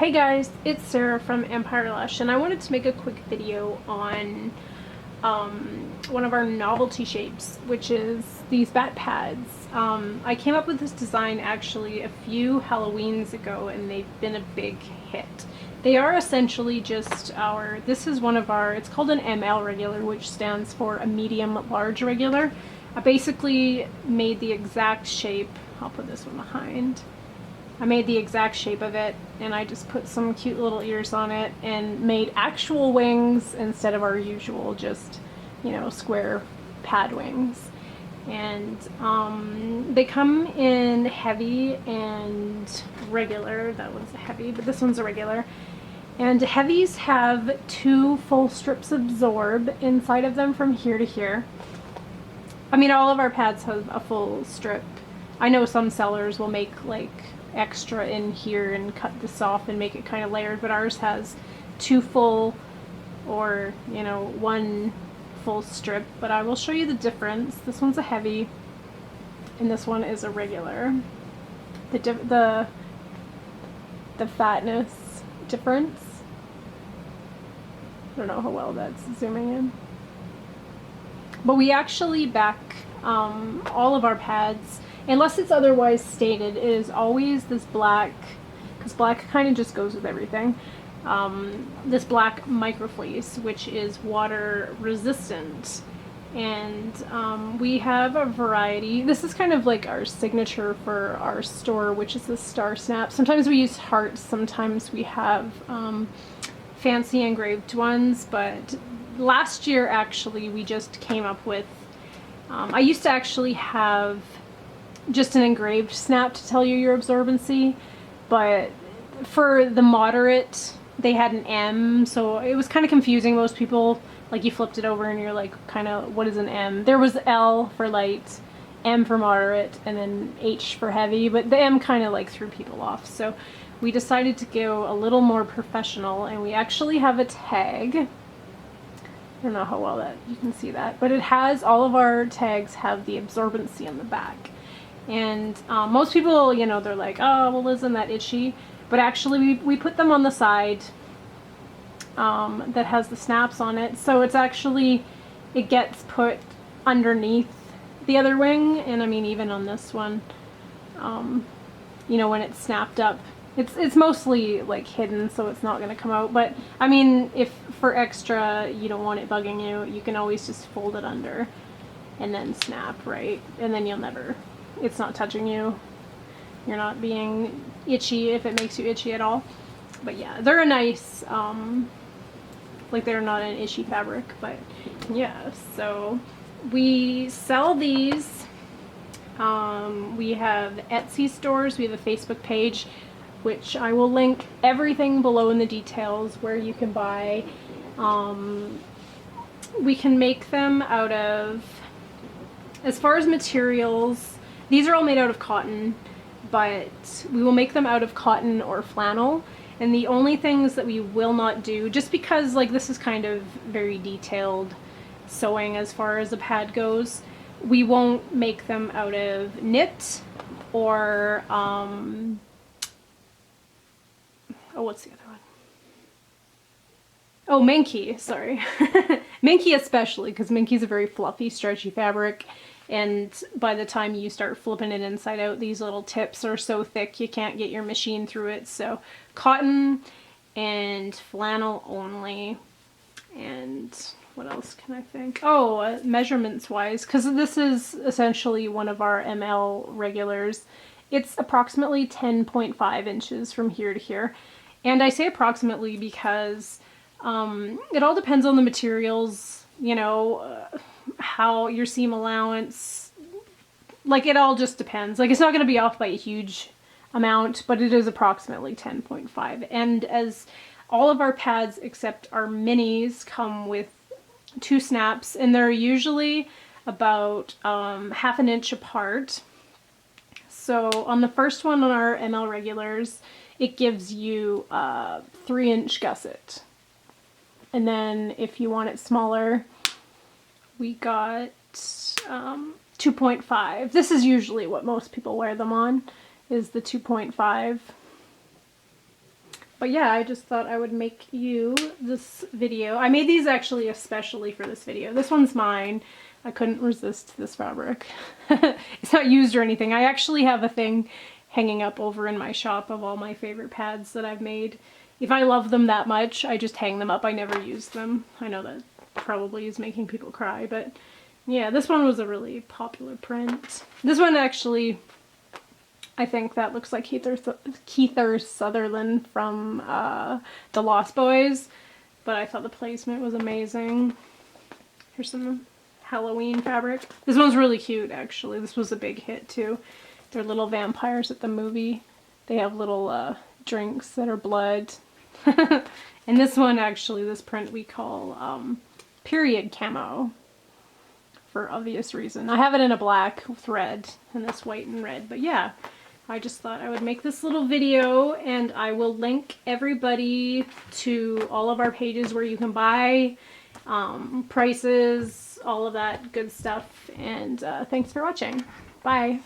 Hey guys, it's Sarah from Empire Lush, and I wanted to make a quick video on one of our novelty shapes, which is these bat pads. I came up with this design actually a few Halloweens ago, and they've been a big hit. They are essentially just this is one of our, it's called an ML regular, which stands for a medium large regular. I basically made the exact shape. I'll put this one behind. I made the exact shape of it, and I just put some cute little ears on it and made actual wings instead of our usual just, you know, square pad wings. And they come in heavy and regular. That one's a heavy, but this one's a regular. And heavies have 2 full strips of absorb inside of them from here to here. I mean, all of our pads have a full strip. I know some sellers will make like extra in here and cut this off and make it kind of layered, but ours has 2 full, or you know, 1 full strip. But I will show you the difference. This one's a heavy and this one is a regular. The fatness difference, I don't know how well that's zooming in, but we actually back all of our pads, unless it's otherwise stated, it is always this black, because black kind of just goes with everything, this black microfleece, which is water resistant. And we have a variety. This is kind of like our signature for our store, which is the star snap. Sometimes we use hearts, sometimes we have fancy engraved ones, but last year actually we just came up with, I used to actually have just an engraved snap to tell you your absorbency, but for the moderate they had an M, so it was kind of confusing. Most people, like, you flipped it over and you're like, kind of, what is an M? There was L for light, M for moderate, and then H for heavy, but the M kind of like threw people off. So we decided to go a little more professional, and we actually have a tag. I don't know how well that you can see that, but it has, all of our tags have the absorbency on the back. And most people, you know, they're like, oh, well, isn't that itchy? But actually we put them on the side that has the snaps on it, so it's actually, it gets put underneath the other wing. And I mean, even on this one, you know, when it's snapped up, it's mostly like hidden, so it's not going to come out. But I mean, if for extra you don't want it bugging you, you can always just fold it under and then snap, right? And then you'll never, it's not touching you. You're not being itchy if it makes you itchy at all. But yeah, they're a nice, like, they're not an itchy fabric, but yeah. So we sell these. We have Etsy stores, we have a Facebook page, which I will link everything below in the details where you can buy. We can make them out of, as far as materials, these are all made out of cotton, but we will make them out of cotton or flannel. And the only things that we will not do, just because like this is kind of very detailed sewing as far as the pad goes, we won't make them out of knit or oh, what's the other one? Oh, Minky, sorry. Minky especially, because Minky's a very fluffy, stretchy fabric, and by the time you start flipping it inside out, these little tips are so thick you can't get your machine through it. So cotton and flannel only. And what else can I think? Oh, measurements wise, because this is essentially one of our ML regulars. It's approximately 10.5 inches from here to here. And I say approximately because it all depends on the materials, you know, how your seam allowance, like, it all just depends. Like, it's not going to be off by a huge amount, but it is approximately 10.5. And as all of our pads except our minis come with 2 snaps, and they're usually about half an inch apart. So on the first one, on our ML regulars, it gives you a 3-inch gusset. And then if you want it smaller, we got 2.5. This is usually what most people wear them on, is the 2.5. But yeah, I just thought I would make you this video. I made these actually especially for this video. This one's mine. I couldn't resist this fabric. It's not used or anything. I actually have a thing hanging up over in my shop of all my favorite pads that I've made. If I love them that much, I just hang them up. I never use them. I know that probably is making people cry, but yeah, this one was a really popular print. This one actually, I think that looks like Keither Sutherland from The Lost Boys, but I thought the placement was amazing. Here's some Halloween fabric. This one's really cute, actually. This was a big hit, too. They're little vampires at the movie. They have little drinks that are blood. And this one, actually, this print we call period camo, for obvious reason. I have it in a black with red and this white and red, but yeah, I just thought I would make this little video, and I will link everybody to all of our pages where you can buy, prices, all of that good stuff, and thanks for watching. Bye.